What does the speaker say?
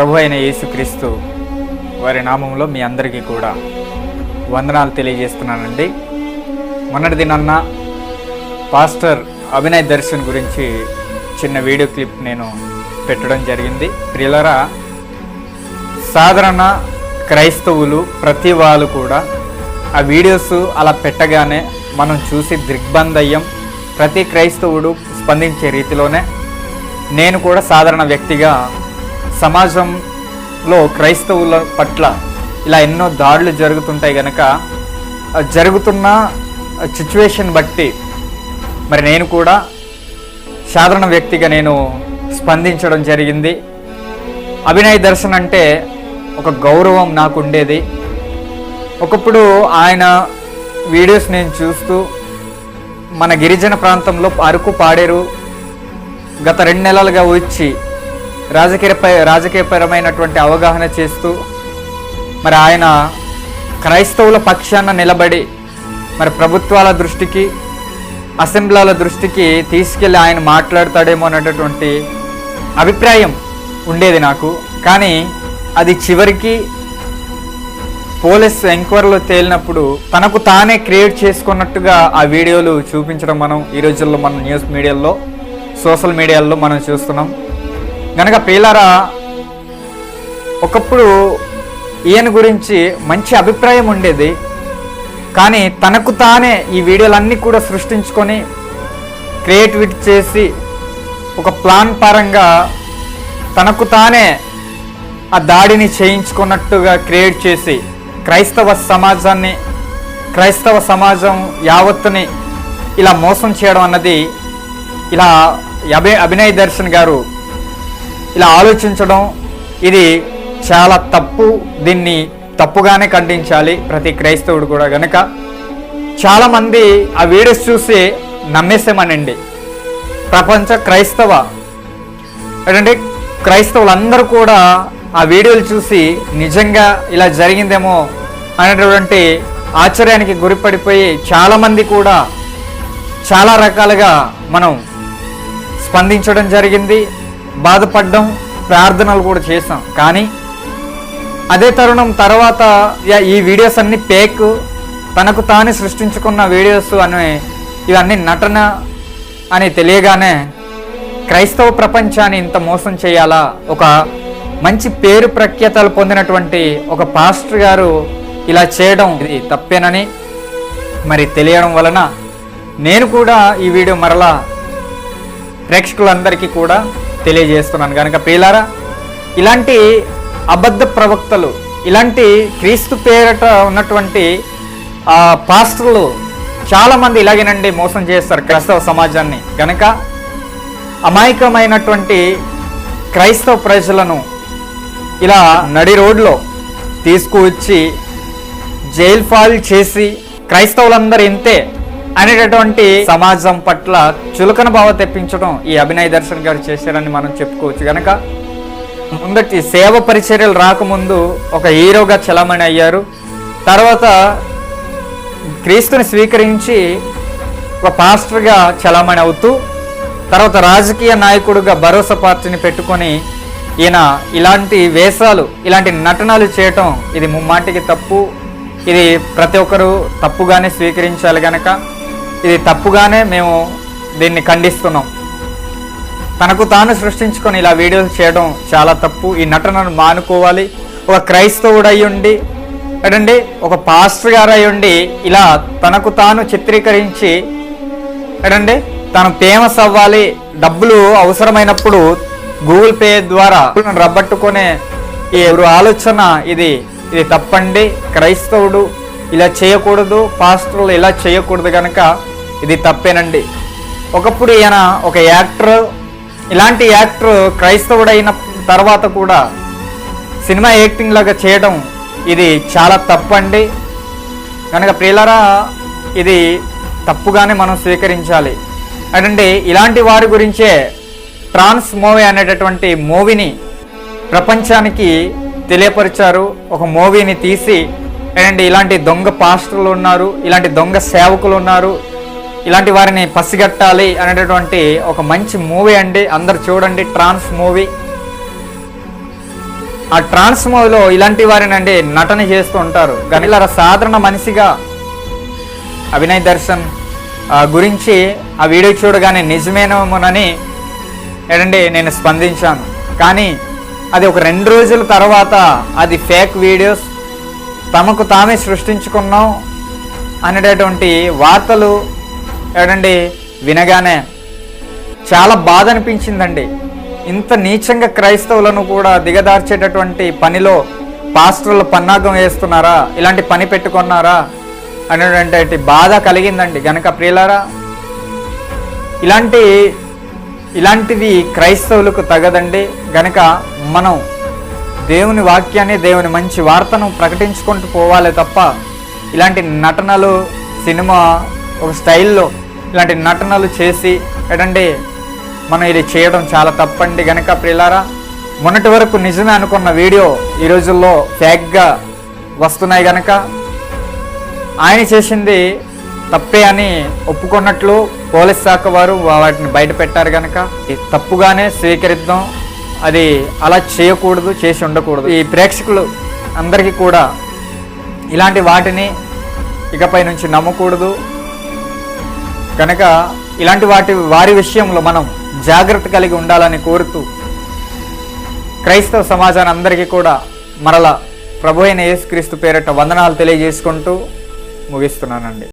ప్రభు అయిన యేసుక్రీస్తు వారి నామంలో మీ అందరికీ కూడా వందనాలు తెలియజేస్తున్నానండి. మొన్నటి దినాన్న పాస్టర్ అభినయ్ దర్శన్ గురించి చిన్న వీడియో క్లిప్ నేను పెట్టడం జరిగింది. ప్రియులారా, సాధారణ క్రైస్తవులు ప్రతి వాళ్ళు కూడా ఆ వీడియోస్ అలా పెట్టగానే మనం చూసి దిగ్బంధయ్యం. ప్రతి క్రైస్తవుడు స్పందించే రీతిలోనే నేను కూడా సాధారణ వ్యక్తిగా సమాజంలో క్రైస్తవుల పట్ల ఇలా ఎన్నో దాడులు జరుగుతుంటాయి కనుక జరుగుతున్న సిచ్యువేషన్ బట్టి మరి నేను కూడా సాధారణ వ్యక్తిగా నేను స్పందించడం జరిగింది. అభినయ్ దర్శన్ అంటే ఒక గౌరవం నాకు ఉండేది. ఒకప్పుడు ఆయన వీడియోస్ నేను చూస్తూ మన గిరిజన ప్రాంతంలో అరకు పాడేరు గత 2 నెలలుగా వచ్చి రాజకీయపరమైనటువంటి అవగాహన చేస్తూ మరి ఆయన క్రైస్తవుల పక్షాన నిలబడి మరి ప్రభుత్వాల దృష్టికి, అసెంబ్లీల దృష్టికి తీసుకెళ్ళి ఆయన మాట్లాడతాడేమో అనేటటువంటి అభిప్రాయం ఉండేది నాకు. కానీ అది చివరికి పోలీస్ ఎంక్వైరీలో తేలినప్పుడు తనకు తానే క్రియేట్ చేసుకున్నట్టుగా ఆ వీడియోలు చూపించడం మనం ఈ రోజుల్లో మన న్యూస్ మీడియాలో, సోషల్ మీడియాల్లో మనం చూస్తున్నాం. కనుక ప్రియులారా, ఒకప్పుడు ఈయన గురించి మంచి అభిప్రాయం ఉండేది. కానీ తనకు తానే ఈ వీడియోలన్నీ కూడా సృష్టించుకొని క్రియేటివిటీ చేసి ఒక ప్లాన్ పరంగా తనకు తానే ఆ దాడిని చేయించుకున్నట్టుగా క్రియేట్ చేసి క్రైస్తవ సమాజం యావత్తుని ఇలా మోసం చేయడం అన్నది, ఇలా అభినయ్ దర్శన్ గారు ఇలా ఆలోచించడం ఇది చాలా తప్పు. దీన్ని తప్పుగానే ఖండించాలి ప్రతి క్రైస్తవుడు కూడా. గనక చాలామంది ఆ వీడియోస్ చూసి నమ్మేసామనండి. ప్రపంచ క్రైస్తవులందరూ కూడా ఆ వీడియోలు చూసి నిజంగా ఇలా జరిగిందేమో అనేటువంటి ఆశ్చర్యానికి గురిపడిపోయి చాలామంది కూడా చాలా రకాలుగా మనం స్పందించడం జరిగింది, బాధపడ్డం, ప్రార్థనలు కూడా చేసాం. కానీ అదే తరుణం తర్వాత ఈ వీడియోస్ అన్నీ ఫేక్, తనకు తానే సృష్టించుకున్న వీడియోస్ ఇవన్నీ నటన అని తెలియగానే క్రైస్తవ ప్రపంచాన్ని ఇంత మోసం చేయాలా? ఒక మంచి పేరు ప్రఖ్యాతలు పొందినటువంటి ఒక పాస్టర్ గారు ఇలా చేయడం ఇది తప్పేనని మరి తెలియడం వలన నేను కూడా ఈ వీడియో మరలా ప్రేక్షకులందరికీ కూడా తెలియజేస్తున్నాను. కనుక ప్రియులారా, ఇలాంటి అబద్ధ ప్రవక్తలు, ఇలాంటి క్రీస్తు పేరట ఉన్నటువంటి పాస్టర్లు చాలామంది ఇలాగేనండి మోసం చేస్తారు క్రైస్తవ సమాజాన్ని. కనుక అమాయకమైనటువంటి క్రైస్తవ ప్రజలను ఇలా నడి రోడ్లో తీసుకువచ్చి జైలు పాలు చేసి క్రైస్తవులందరూ ఇంతే అనేటటువంటి సమాజం పట్ల చులకన భావ తెప్పించడం ఈ అభినయ్ దర్శన్ గారు చేశారని మనం చెప్పుకోవచ్చు. కనుక ముందటి సేవ పరిచర్యలు రాకముందు ఒక హీరోగా చలామణి అయ్యారు. తర్వాత క్రీస్తుని స్వీకరించి ఒక పాస్టర్గా చలామణి అవుతూ తర్వాత రాజకీయ నాయకుడుగా భరోసా పార్టీని పెట్టుకొని ఈయన ఇలాంటి వేషాలు, ఇలాంటి నటనలు చేయటం ఇది ముమ్మాటికి తప్పు. ఇది ప్రతి ఒక్కరూ తప్పుగానే స్వీకరించాలి. కనుక ఇది తప్పుగానే మేము దీన్ని ఖండిస్తున్నాం. తనకు తాను సృష్టించుకొని ఇలా వీడియోలు చేయడం చాలా తప్పు. ఈ నటనను మానుకోవాలి. ఒక క్రైస్తవుడు అయ్యుండి ఏంటండి, ఒక పాస్టర్ గారు అయ్యుండి ఇలా తనకు తాను చిత్రీకరించి ఏంటండి తను ఫేమస్ అవ్వాలి, డబ్బులు అవసరమైనప్పుడు గూగుల్ పే ద్వారా రబ్బట్టుకునే ఈ ఆలోచన ఇది తప్పండి. క్రైస్తవుడు ఇలా చేయకూడదు, పాస్టర్లు ఇలా చేయకూడదు. కనుక ఇది తప్పేనండి. ఒకప్పుడు ఈయన ఒక యాక్టర్, ఇలాంటి యాక్టర్ క్రైస్తవుడైన తర్వాత కూడా సినిమా యాక్టింగ్ లాగా చేయడం ఇది చాలా తప్పండి. కనుక ప్రియులారా, ఇది తప్పుగానే మనం స్వీకరించాలి. అంటే ఇలాంటి వారి గురించే ట్రాన్స్ మూవీ అనేటటువంటి మూవీని ప్రపంచానికి తెలియపరిచారు. ఒక మూవీని తీసి ఏంటంటే ఇలాంటి దొంగ పాస్టర్లు ఉన్నారు, ఇలాంటి దొంగ సేవకులు ఉన్నారు, ఇలాంటి వారిని పసిగట్టాలి అనేటటువంటి ఒక మంచి మూవీ అండి. అందరు చూడండి ట్రాన్స్ మూవీ. ఆ ట్రాన్స్ మూవీలో ఇలాంటి వారినండి నటన చేస్తూ ఉంటారు. కానీ ఇలా సాధారణ మనిషిగా అభినయ్ దర్శన్ గురించి ఆ వీడియో చూడగానే నిజమేనేమోనని ఏంటంటే నేను స్పందించాను. కానీ అది ఒక 2 రోజుల తర్వాత అది ఫేక్ వీడియోస్, తమకు తామే సృష్టించుకున్నాం అనేటటువంటి వార్తలు ఏంటండి వినగానే చాలా బాధ అనిపించిందండి. ఇంత నీచంగా క్రైస్తవులను కూడా దిగదార్చేటటువంటి పనిలో పాస్టర్లు పన్నాగం వేస్తున్నారా, ఇలాంటి పని పెట్టుకున్నారా అనేటువంటి బాధ కలిగిందండి. గనక ప్రియులారా, ఇలాంటివి క్రైస్తవులకు తగదండి. గనక మనం దేవుని వాక్యాన్ని, దేవుని మంచి వార్తను ప్రకటించుకుంటూ పోవాలి తప్ప ఇలాంటి నటనలు, సినిమా ఒక స్టైల్లో ఇలాంటి నటనలు చేసి ఏంటంటే మనం ఇది చేయడం చాలా తప్పండి. గనక ప్రియులారా, మొన్నటి వరకు నిజమే అనుకున్న వీడియో ఈ రోజుల్లో ఫేక్గా వస్తున్నాయి. గనక ఆయన చేసింది తప్పే అని ఒప్పుకున్నట్లు పోలీస్ శాఖ వారు వాటిని బయట పెట్టారు. గనక తప్పుగానే స్వీకరిద్దాం, అది అలా చేయకూడదు, చేసి ఉండకూడదు. ఈ ప్రేక్షకులు అందరికీ కూడా ఇలాంటి వాటిని ఇకపై నుంచి నమ్మకూడదు. కనుక ఇలాంటి వారి విషయంలో మనం జాగ్రత్త కలిగి ఉండాలని కోరుతూ క్రైస్తవ సమాజాన్ని అందరికీ కూడా మరలా ప్రభు అయిన యేసుక్రీస్తు పేరిట వందనాలు తెలియజేసుకుంటూ ముగిస్తున్నానండి.